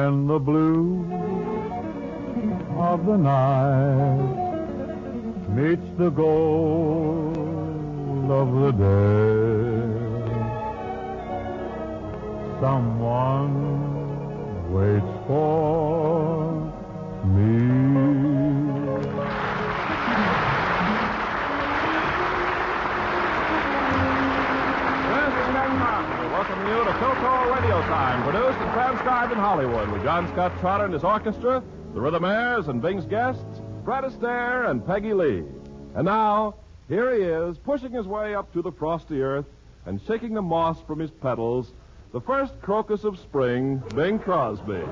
when the blue of the night meets the gold of the day, someone waits for me. Welcome you to Philco Radio Time, produced and transcribed in Hollywood with John Scott Trotter and his orchestra, the Rhythmaires and Bing's guests, Fred Astaire and Peggy Lee. And now, here he is, pushing his way up to the frosty earth and shaking the moss from his petals, the first crocus of spring, Bing Crosby.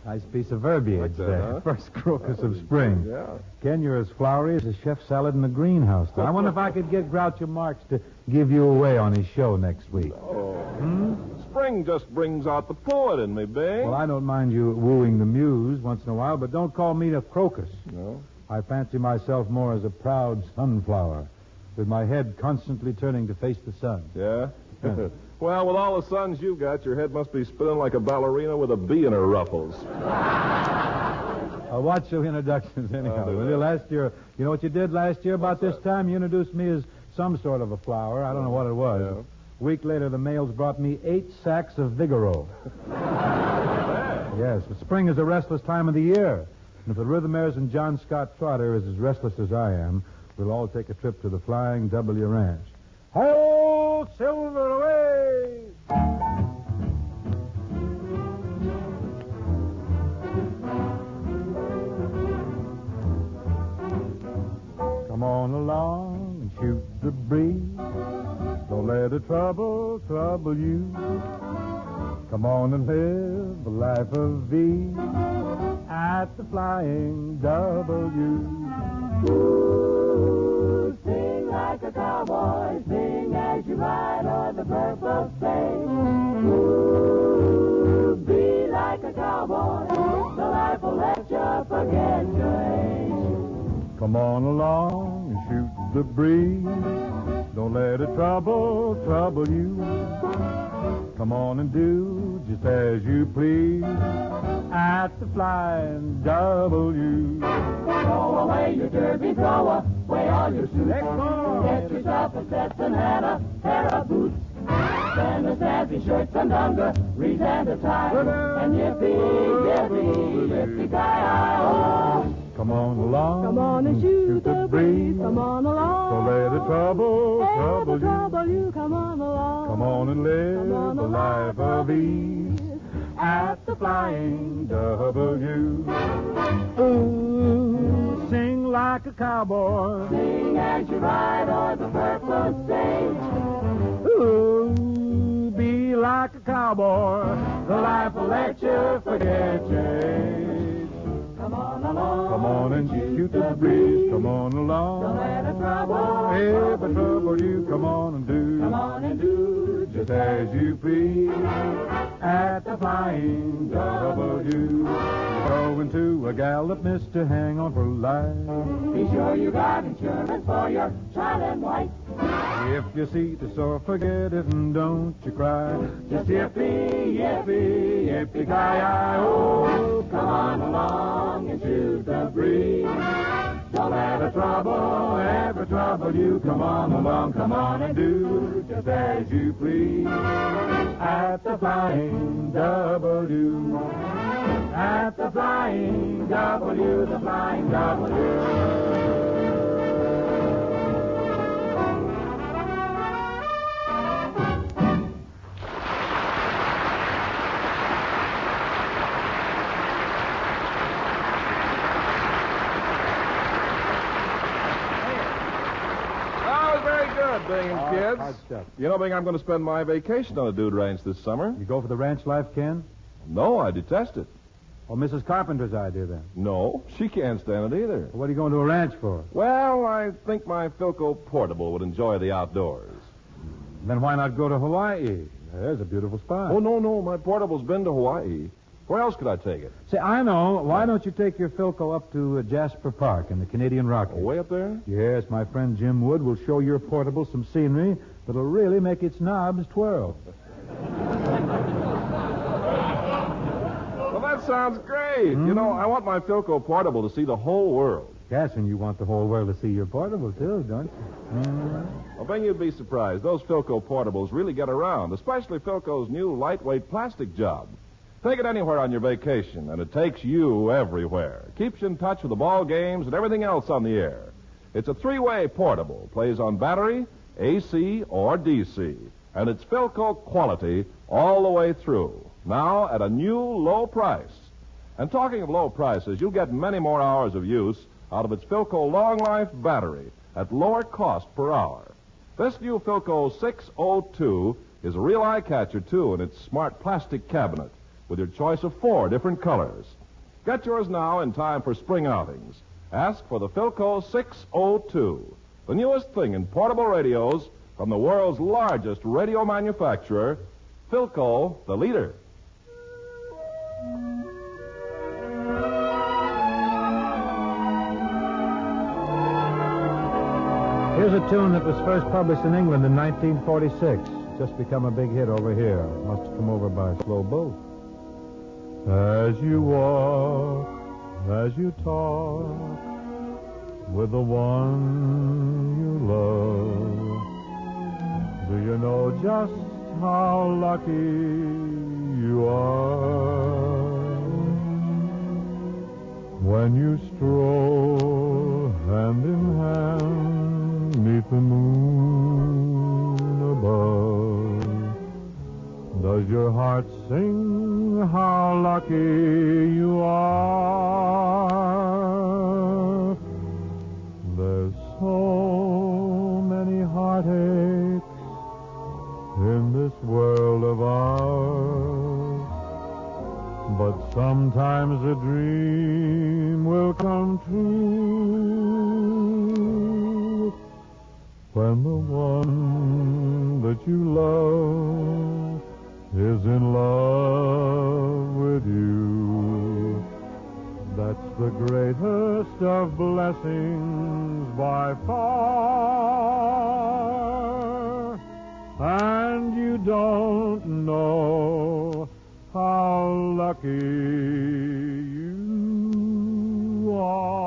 Nice piece of verbiage Like that, there. huh? First crocus of spring. Yeah. Ken, you're as flowery as a chef salad in the greenhouse. I wonder if I could get Groucho Marx to give you away on his show next week. Oh. Spring just brings out the poet in me, Bing. Well, I don't mind you wooing the muse once in a while, but don't call me a crocus. No? I fancy myself more as a proud sunflower, with my head constantly turning to face the sun. Yeah? Well, with all the suns you've got, your head must be spinning like a ballerina with a bee in her ruffles. Watch your introductions anyhow. Will you? Last year, you know what you did last year about this time? You introduced me as some sort of a flower. I don't know what it was. Yeah. A week later, the mails brought me 8 sacks of Vigoro. Yes, but spring is a restless time of the year. And if the Rhythmaires and John Scott Trotter is as restless as I am, we'll all take a trip to the Flying W Ranch. Ho, silver away! Come on along and shoot the breeze. Don't let a trouble trouble you. Come on and live a life of ease at the Flying W. Ooh, sing like a cowboy, sing as you ride o'er the purple stage. Ooh, be like a cowboy, the life will let you forget your age. Come on along and shoot the breeze. Don't let a trouble trouble you. Come on and do just as you please at the Flying W. Throw away your derby, throw away all your suits. Get yourself a Stetson and a pair of boots. Then a snazzy shirt, some dungarees and a tie. And yippee-ki-yay-oh. Come on along. Come on and shoot the breeze. Come on along. Don't let a trouble trouble you. Come on along. Come on and live Come on a life of ease at the Flying W. Ooh, sing like a cowboy. Sing as you ride o'er the purple stage. Ooh, be like a cowboy. The life will let you forget your age. Come on along. Come on and shoot the breeze. Come on along. Don't let a trouble Every trouble you come on and do. Come on and do Just as you please at the Flying W. Throwing to a gal that missed to hang on for life. Be sure you got insurance for your child and wife. If you see the sore, forget it and don't you cry. Just yippee, yippee, yippee-ki-yay-oh. Come on along and shoot the breeze. Don't let a trouble ever trouble you. Come on along, come on and do just as you please at the Flying W. At the Flying W, the Flying W. Bing and kids. You know, Bing, I'm going to spend my vacation on a dude ranch this summer. You go for the ranch life, Ken? No, I detest it. Well, Mrs. Carpenter's idea, then. No, she can't stand it either. What are you going to a ranch for? Well, I think my Philco Portable would enjoy the outdoors. Then why not go to Hawaii? There's a beautiful spot. Oh, no, my Portable's been to Hawaii. Where else could I take it? Say, I know. Why don't you take your Philco up to Jasper Park in the Canadian Rockies? Oh, way up there? Yes, my friend Jim Wood will show your portable some scenery that'll really make its knobs twirl. Well, that sounds great. You know, I want my Philco portable to see the whole world. Yes, and you want the whole world to see your portable, too, don't you? Well, Ben, you'd be surprised. Those Philco portables really get around, especially Philco's new lightweight plastic job. Take it anywhere on your vacation, and it takes you everywhere. Keeps you in touch with the ball games and everything else on the air. It's a three-way portable. Plays on battery, AC, or DC. And it's Philco quality all the way through. Now at a new low price. And talking of low prices, you'll get many more hours of use out of its Philco Long Life battery at lower cost per hour. This new Philco 602 is a real eye-catcher, too, in its smart plastic cabinet with your choice of 4 different colors. Get yours now in time for spring outings. Ask for the Philco 602, the newest thing in portable radios from the world's largest radio manufacturer, Philco, the leader. Here's a tune that was first published in England in 1946. Just become a big hit over here. Must have come over by a slow boat. As you walk, as you talk with the one you love, do you know just how lucky you are when you stroll hand in hand 'neath the moon above? Does your heart sing how lucky you are? There's so many heartaches in this world of ours, but sometimes a dream will come true when the one that you love is in love with you. That's the greatest of blessings by far. And you don't know how lucky you are.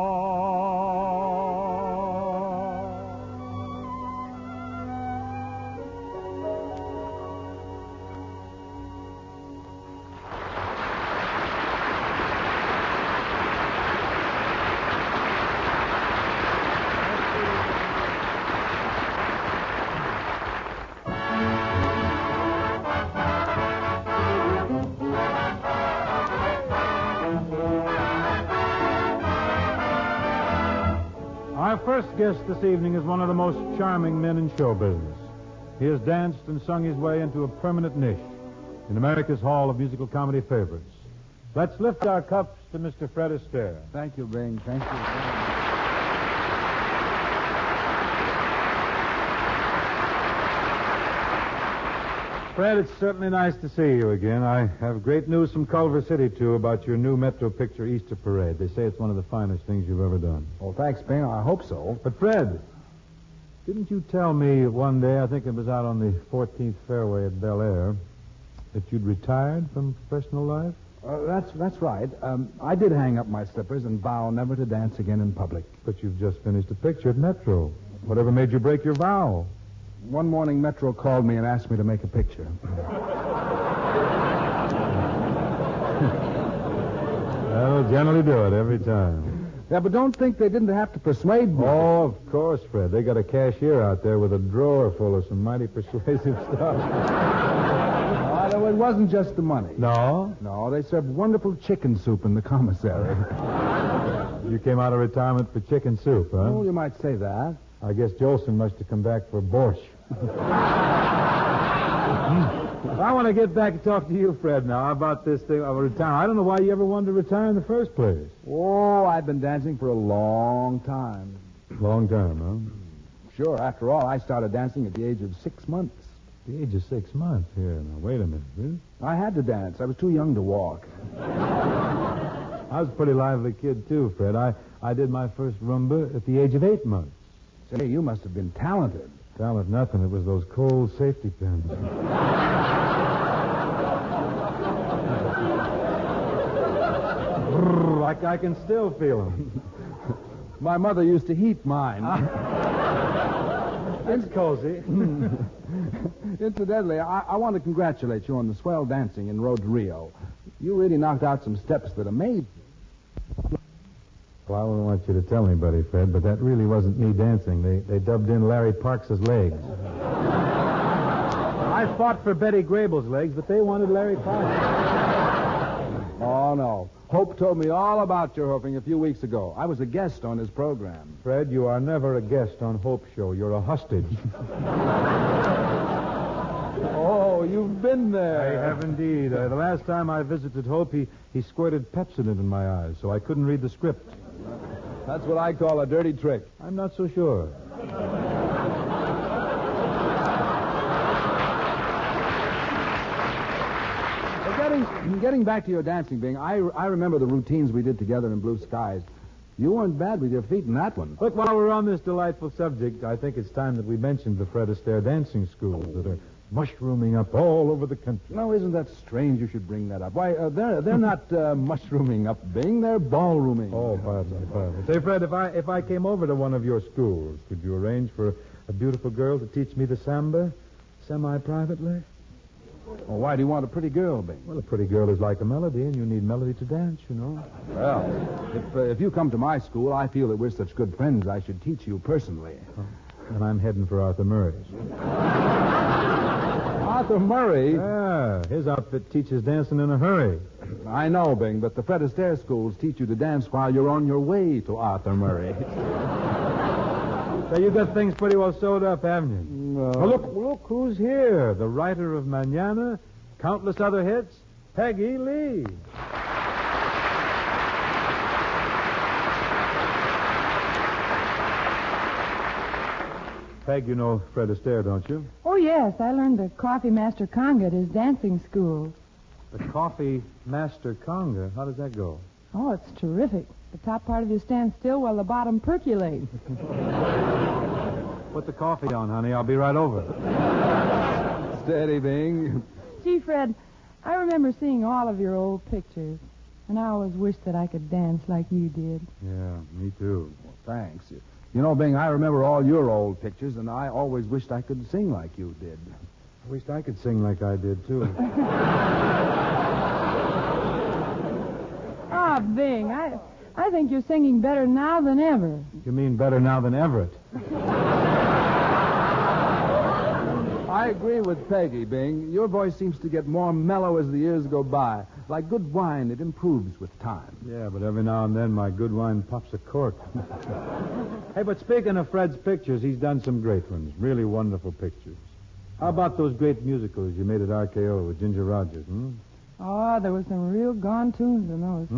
Our first guest this evening is one of the most charming men in show business. He has danced and sung his way into a permanent niche in America's Hall of Musical Comedy Favorites. Let's lift our cups to Mr. Fred Astaire. Thank you, Bing. Thank you. Fred, it's certainly nice to see you again. I have great news from Culver City, too, about your new Metro picture, Easter Parade. They say it's one of the finest things you've ever done. Well, thanks, Bing. I hope so. But, Fred, didn't you tell me one day, I think it was out on the 14th Fairway at Bel Air, that you'd retired from professional life? That's right. I did hang up my slippers and vow never to dance again in public. But you've just finished a picture at Metro. Whatever made you break your vow? One morning, Metro called me and asked me to make a picture. That'll generally do it every time. Yeah, but don't think they didn't have to persuade me. Oh, of course, Fred. They got a cashier out there with a drawer full of some mighty persuasive stuff. No, it wasn't just the money. No? No, they served wonderful chicken soup in the commissary. You came out of retirement for chicken soup, huh? Oh, you might say that. I guess Jolson must have come back for borscht. I want to get back and talk to you, Fred, now, about this thing of retirement. I don't know why you ever wanted to retire in the first place. Oh, I've been dancing for a long time. Long time, huh? Sure, after all, I started dancing at the age of 6 months. The age of 6 months. Here, now, wait a minute. Really? I had to dance. I was too young to walk. I was a pretty lively kid, too, Fred. I did my first rumba at the age of 8 months. Say, you must have been talented. Talent nothing. It was those cold safety pins. I can still feel them. My mother used to heat mine. It's cozy. Incidentally, I want to congratulate you on the swell dancing in Road to Rio. You really knocked out some steps that amazed me. Well, I don't want you to tell anybody, Fred, but that really wasn't me dancing. They dubbed in Larry Parks's legs. I fought for Betty Grable's legs, but they wanted Larry Parks. Oh, no. Hope told me all about your hooping a few weeks ago. I was a guest on his program. Fred, you are never a guest on Hope's show. You're a hostage. Oh, you've been there. I have indeed. The last time I visited Hope, he squirted Pepsodent in my eyes, so I couldn't read the script. That's what I call a dirty trick. I'm not so sure. Getting back to your dancing, Bing, I remember the routines we did together in Blue Skies. You weren't bad with your feet in that one. Look, while we're on this delightful subject, I think it's time that we mentioned the Fred Astaire dancing schools that are mushrooming up all over the country. No, isn't that strange you should bring that up? Why, they're not mushrooming up, Bing. They're ballrooming. Oh, pardon. Say, Fred, if I came over to one of your schools, could you arrange for a beautiful girl to teach me the samba semi-privately? Well, why do you want a pretty girl, Bing? Well, a pretty girl is like a melody, and you need melody to dance, you know. Well, if you come to my school, I feel that we're such good friends, I should teach you personally. Oh, and I'm heading for Arthur Murray's. Arthur Murray? Yeah, his outfit teaches dancing in a hurry. I know, Bing, but the Fred Astaire schools teach you to dance while you're on your way to Arthur Murray. So you got things pretty well sewed up, haven't you? Well, look who's here. The writer of Mañana, countless other hits, Peggy Lee. Peg, you know Fred Astaire, don't you? Oh, yes. I learned the Coffee Master Conga at his dancing school. The Coffee Master Conga? How does that go? Oh, it's terrific. The top part of you stands still while the bottom percolates. Put the coffee down, honey. I'll be right over. Steady, Bing. Gee, Fred, I remember seeing all of your old pictures, and I always wished that I could dance like you did. Yeah, me too. Well, thanks. You know, Bing, I remember all your old pictures, and I always wished I could sing like you did. I wished I could sing like I did, too. Ah, Bing, I think you're singing better now than ever. You mean better now than Everett? I agree with Peggy, Bing. Your voice seems to get more mellow as the years go by. Like good wine, it improves with time. Yeah, but every now and then my good wine pops a cork. Hey, but speaking of Fred's pictures, he's done some great ones. Really wonderful pictures. How about those great musicals you made at RKO with Ginger Rogers, Oh, there were some real gone tunes in those.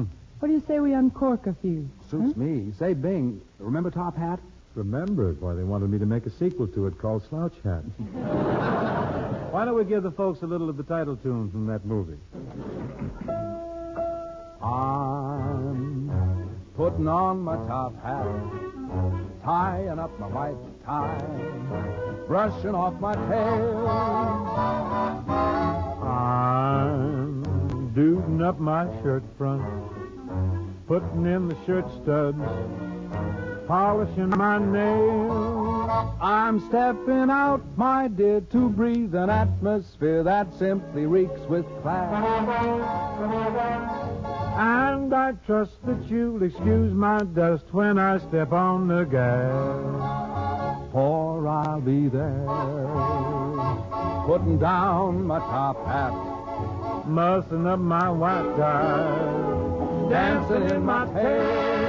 What do you say we uncork a few? Suits me. Say, Bing, remember Top Hat? Remembered. Why, they wanted me to make a sequel to it called Slouch Hat. Why don't we give the folks a little of the title tune from that movie? I'm putting on my top hat, tying up my white tie, brushing off my tail. I'm duding up my shirt front, putting in the shirt studs, polishing my nails. I'm stepping out, my dear, to breathe an atmosphere that simply reeks with class. And I trust that you'll excuse my dust when I step on the gas. For I'll be there, putting down my top hat, mussing up my white tie, dancing in my tail.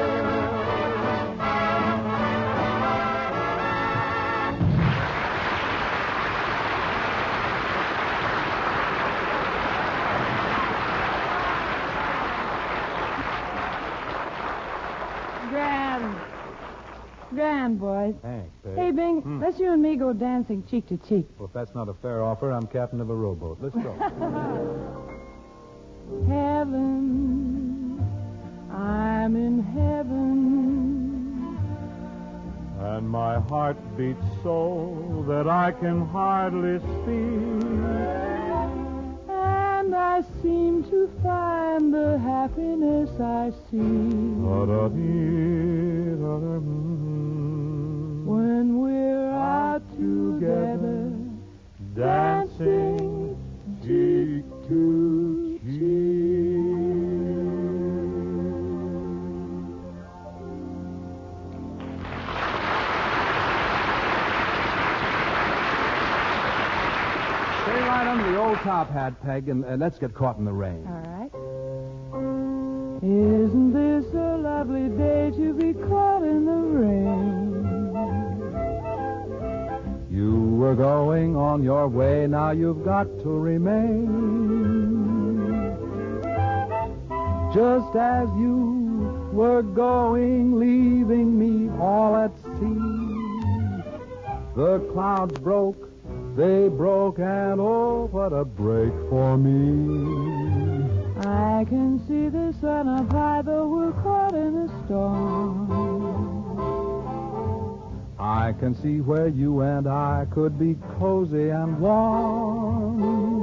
Grand, boys. Thanks, Peg. Hey, Bing, let's you and me go dancing cheek to cheek. Well, if that's not a fair offer, I'm captain of a rowboat. Let's go. Heaven, I'm in heaven. And my heart beats so that I can hardly speak. And I seem to find the happiness I see when we're out together, dancing cheek to cheek. Stay right under the old top hat, Peg, and let's get caught in the rain. All right. Isn't this a lovely day to be caught in the rain? You were going on your way, now you've got to remain. Just as you were going, leaving me all at sea. The clouds broke, they broke, and oh, what a break for me. I can see the sun up high, though we're caught in a storm. I can see where you and I could be cozy and warm.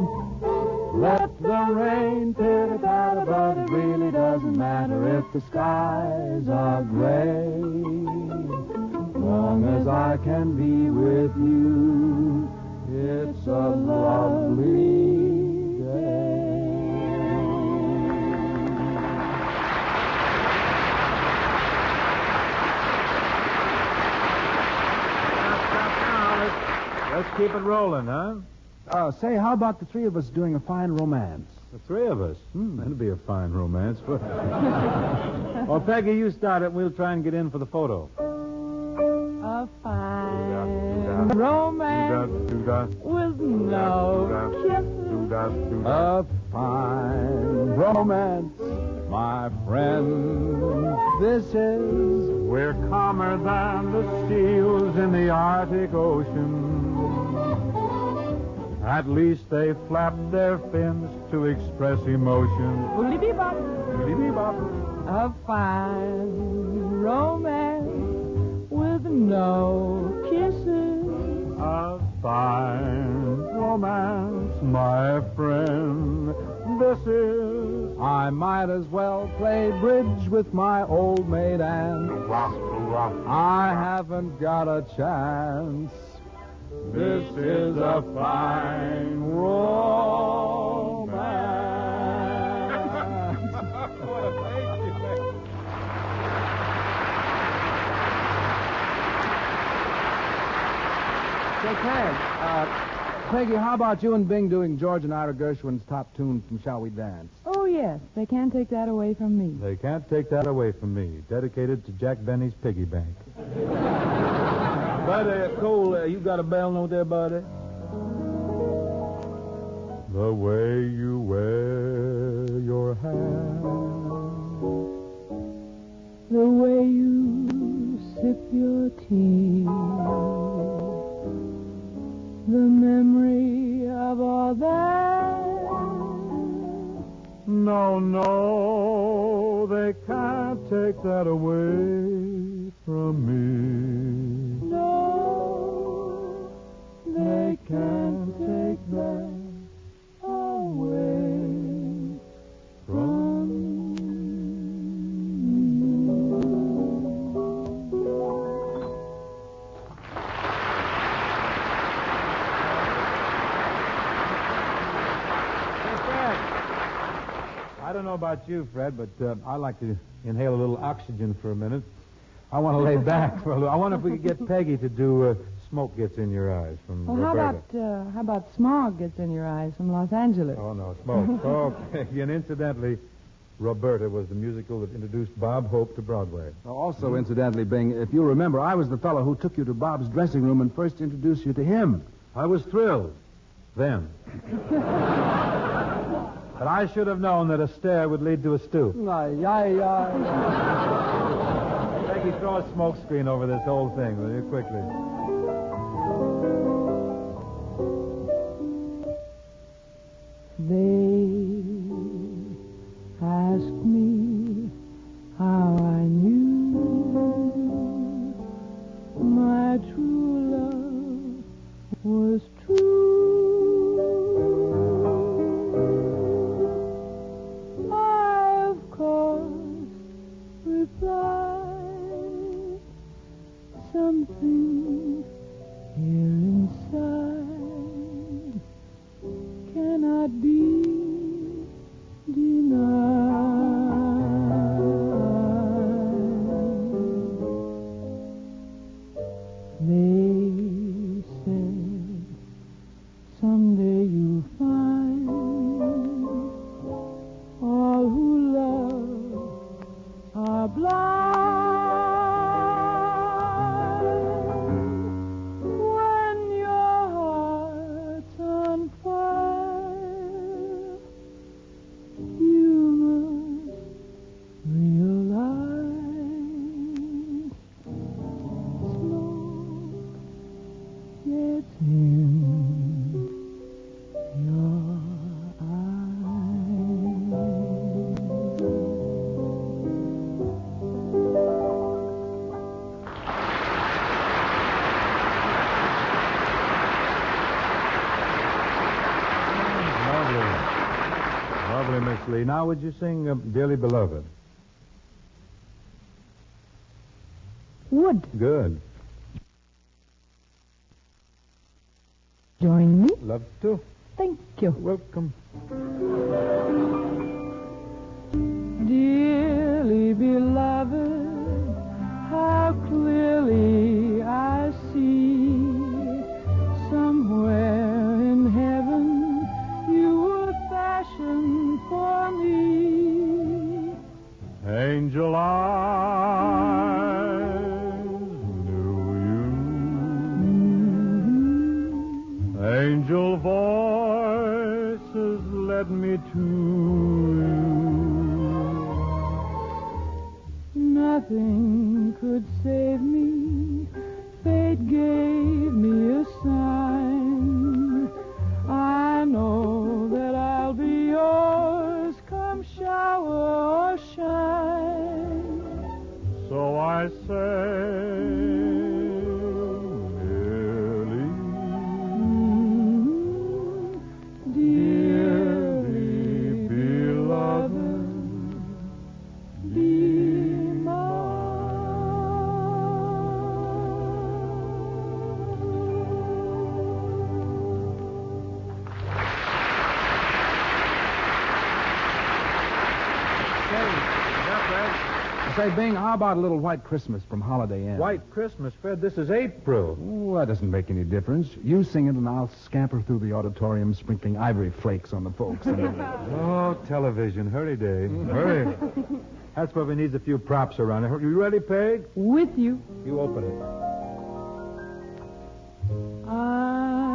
Let the rain pitter-patter, but it really doesn't matter if the skies are gray. Long as I can be with you, it's a lovely day. Let's keep it rolling, huh? Say, how about the three of us doing a fine romance? The three of us. That'd be a fine romance. Well, Peggy, you start it, and we'll try and get in for the photo. A fine romance with no kisses. A fine romance, my friend, this is. We're calmer than the seals in the Arctic Ocean. At least they flap their fins to express emotion. Oodly-bee-bop. A fine romance with no kisses. A fine romance, my friend, this is. I might as well play bridge with my old maid Anne. I haven't got a chance. This is a fine romance. What a thank you. Say, Peggy, how about you and Bing doing George and Ira Gershwin's top tune from Shall We Dance? Oh, yes. They can't take that away from me. They can't take that away from me. Dedicated to Jack Benny's piggy bank. Buddy, Cole, you got a bell note there, buddy? The way you wear your hat, The way you sip your tea, the memory of all that. no, they can't take that away from me. No, they can't take that away from I don't know about you, Fred, but I like to inhale a little oxygen for a minute. I want to lay back for a little. I wonder if we could get Peggy to do Smoke Gets in Your Eyes from Well, Roberta. how about Smog Gets in Your Eyes from Los Angeles? Oh, no, Smoke. Okay. And incidentally, Roberta was the musical that introduced Bob Hope to Broadway. Also, incidentally, Bing, if you remember, I was the fellow who took you to Bob's dressing room and first introduced you to him. I was thrilled then. But I should have known that a stare would lead to a stoop. Ay, ay, ay. Peggy, throw a smoke screen over this whole thing, will you, quickly? They asked me how I knew my true love was true. I, of course, replied, something here inside cannot be denied. They said, someday you'll find all who love are blind. When your heart's on fire, you must realize smoke gets in your Lovely, Miss Lee. Now, would you sing Dearly Beloved? Would Good. join me? Love to. Thank you. Welcome. Dearly beloved, how clearly I see somewhere in heaven you were fashioned for me. Angel eyes knew you. Angel voices led me to you. Nothing could save me. Fate gave me a sign. I know that I'll be yours come shower or shine. So I say, merely, Dearly beloved, be Say, Bing, how about a little White Christmas from Holiday Inn? White Christmas, Fred. This is April. Oh, that doesn't make any difference. You sing it, and I'll scamper through the auditorium sprinkling ivory flakes on the folks. Oh, television. Hurry, Dave. Hurry. That's what we need, a few props around here. You ready, Peg? with you. You open it.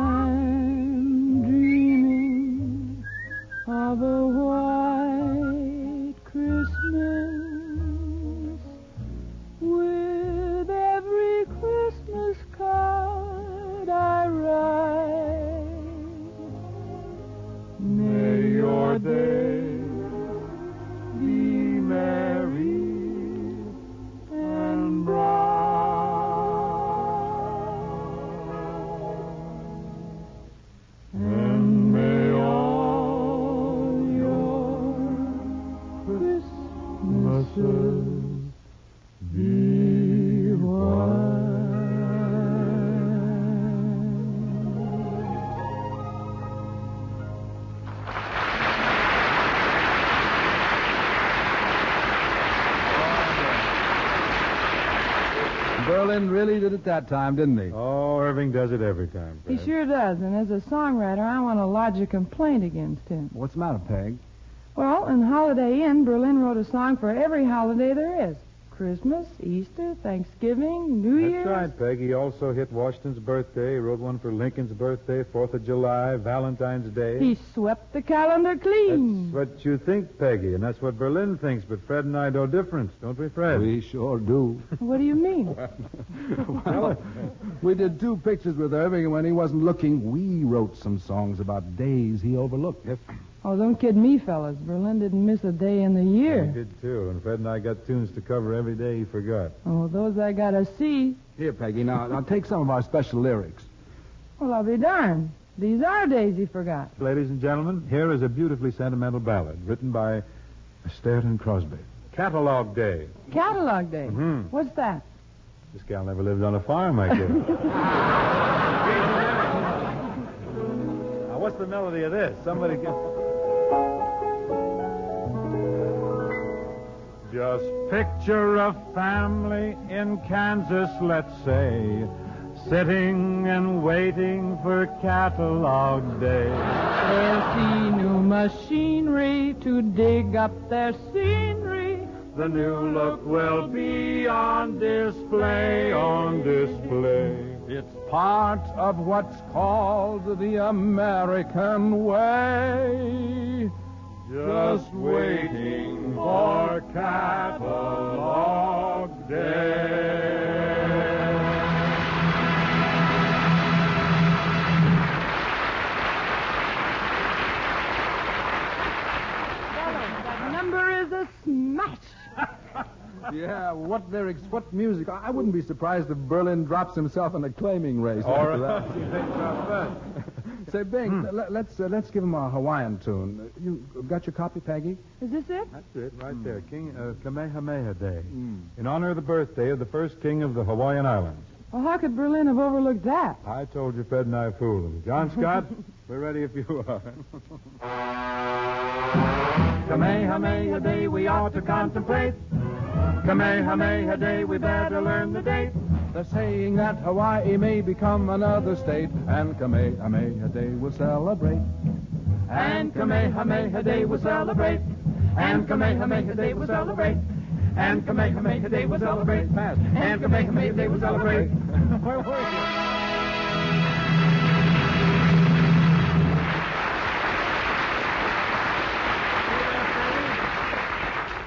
I'm dreaming of a white Christmas with every Christmas card I write. May your days be merry and bright. And may all your Christmases be white. Berlin really did it that time, didn't he? Oh, Irving does it every time, He Fred. sure does, and as a songwriter, I want to lodge a complaint against him. What's the matter, Peg? Well, in Holiday Inn, Berlin wrote a song for every holiday there is. Christmas, Easter, Thanksgiving, New Year's. That's right, Peggy. He also hit Washington's birthday. He wrote one for Lincoln's birthday, 4th of July, Valentine's Day. He swept the calendar clean. That's what you think, Peggy, and that's what Berlin thinks. But Fred and I know different, don't we, Fred? We sure do. What do you mean? Well, we did 2 pictures with Irving, and when he wasn't looking, we wrote some songs about days he overlooked. Oh, don't kid me, fellas. Berlin didn't miss a day in the year. We did, too, and Fred and I got tunes to cover every day he forgot. Oh, those I gotta see. Here, Peggy, now take some of our special lyrics. Well, I'll be darned. These are days he forgot. Ladies and gentlemen, here is a beautifully sentimental ballad written by Astaire and Crosby. Catalog Day. Catalog Day. Mm-hmm. What's that? This gal never lived on a farm, I guess. Now, what's the melody of this? Somebody get... Just picture a family in Kansas, let's say, sitting and waiting for Catalog Day. They'll see new machinery to dig up their scenery. The new look will be on display, on display. It's part of what's called the American way. Just waiting for Catalog Day. That number is a smash. Yeah, what lyrics, what music. I wouldn't be surprised if Berlin drops himself in a claiming race after that. Say, Bing, let's give him a Hawaiian tune. You got your copy, Peggy? Is this it? That's it, right there. King Kamehameha Day. In honor of the birthday of the first king of the Hawaiian Islands. Well, how could Berlin have overlooked that? I told you Fred and I fooled him. John Scott, we're ready if you are. Kamehameha Day we ought to contemplate. Kamehameha Day we better learn the date. They're saying that Hawaii may become another state, and Kamehameha Day will celebrate. And Kamehameha Day will celebrate. And Kamehameha Day will celebrate. And Kamehameha Day will celebrate. Fast. And Kamehameha Day will celebrate. Where were you?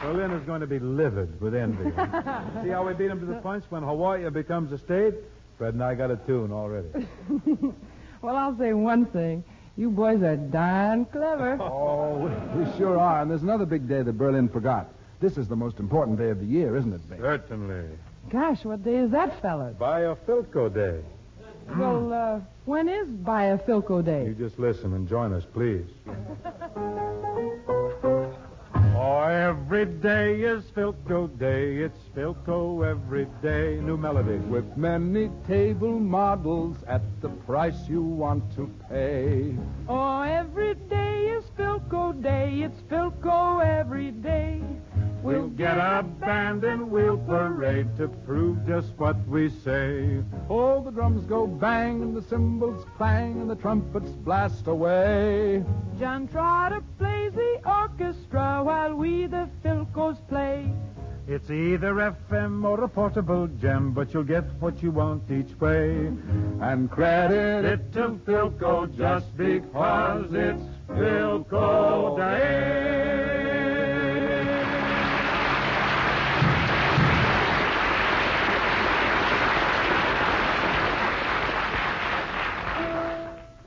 Berlin is going to be livid with envy. See how we beat him to the punch? When Hawaii becomes a state, Fred and I got a tune already. Well, I'll say one thing. You boys are darn clever. Oh, we sure are. And there's another big day that Berlin forgot. This is the most important day of the year, isn't it, Bing? Certainly. Gosh, what day is that, fellas? Biofilco Day. Well, when is Biofilco You Day? just listen and join us, please. Oh, every day is Filco Day. It's Filco every day. New melody. With many table models at the price you want to pay. Oh, every day is Filco Day. It's Filco every day. We'll get a band and we'll parade to prove just what we say. Oh, the drums go bang and the cymbals clang and the trumpets blast away. John Trotter plays the orchestra while we the Filcos play. It's either FM or a portable gem, but you'll get what you want each way. And credit It to Filco just because it's Filco Day.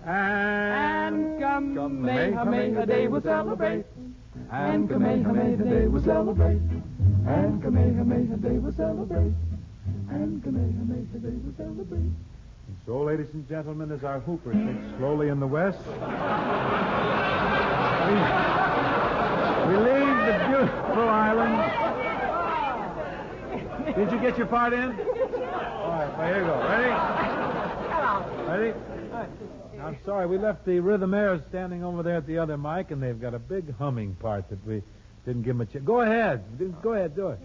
And Kamehameha Day we'll celebrate. And Kamehameha Day we'll celebrate. And Kamehameha Day we'll celebrate. And Kamehameha Day we'll celebrate. So, ladies and gentlemen, as our hooper sinks slowly in the west, we leave the beautiful island. Did you get your part in? All right, well, here you go. Ready? Ready? I'm sorry, we left the rhythmaires standing over there at the other mic, and they've got a big humming part that we didn't give them a chance. Go ahead. Go ahead, do it.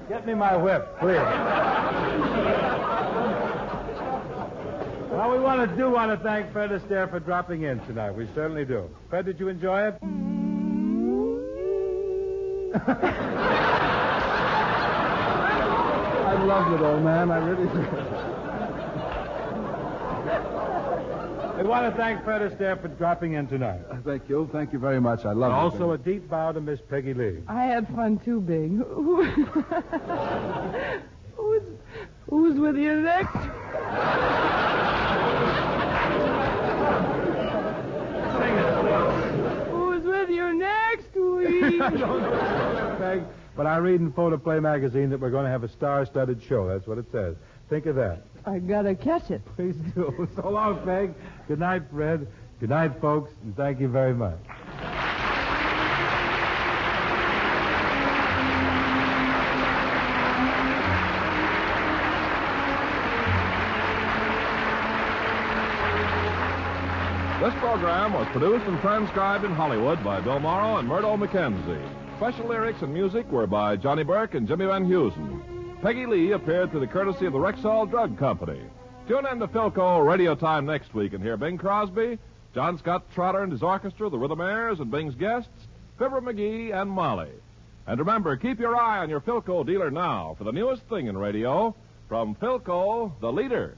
Get me my whip, please. Well, we want to thank Fred Astaire for dropping in tonight. We certainly do. Fred, did you enjoy it? I loved it, old man. I really did. We want to thank Fred Astaire for dropping in tonight. Thank you. Thank you very much. I love it. Also, a deep bow to Miss Peggy Lee. I had fun too, Big. Who's with you next? Sing it. Who's with you next week? I don't know, Peg, but I read in Photoplay magazine that we're going to have a star-studded show. That's what it says. Think of that. I gotta catch it. Please do. So long, Peg. Good night, Fred. Good night, folks, and thank you very much. This program was produced and transcribed in Hollywood by Bill Morrow and Murdo McKenzie. Special lyrics and music were by Johnny Burke and Jimmy Van Heusen. Peggy Lee appeared through the courtesy of the Rexall Drug Company. Tune in to Philco Radio Time next week and hear Bing Crosby, John Scott Trotter and his orchestra, the Rhythmaires, and Bing's guests, Fibber McGee and Molly. And remember, keep your eye on your Philco dealer now for the newest thing in radio from Philco, the leader.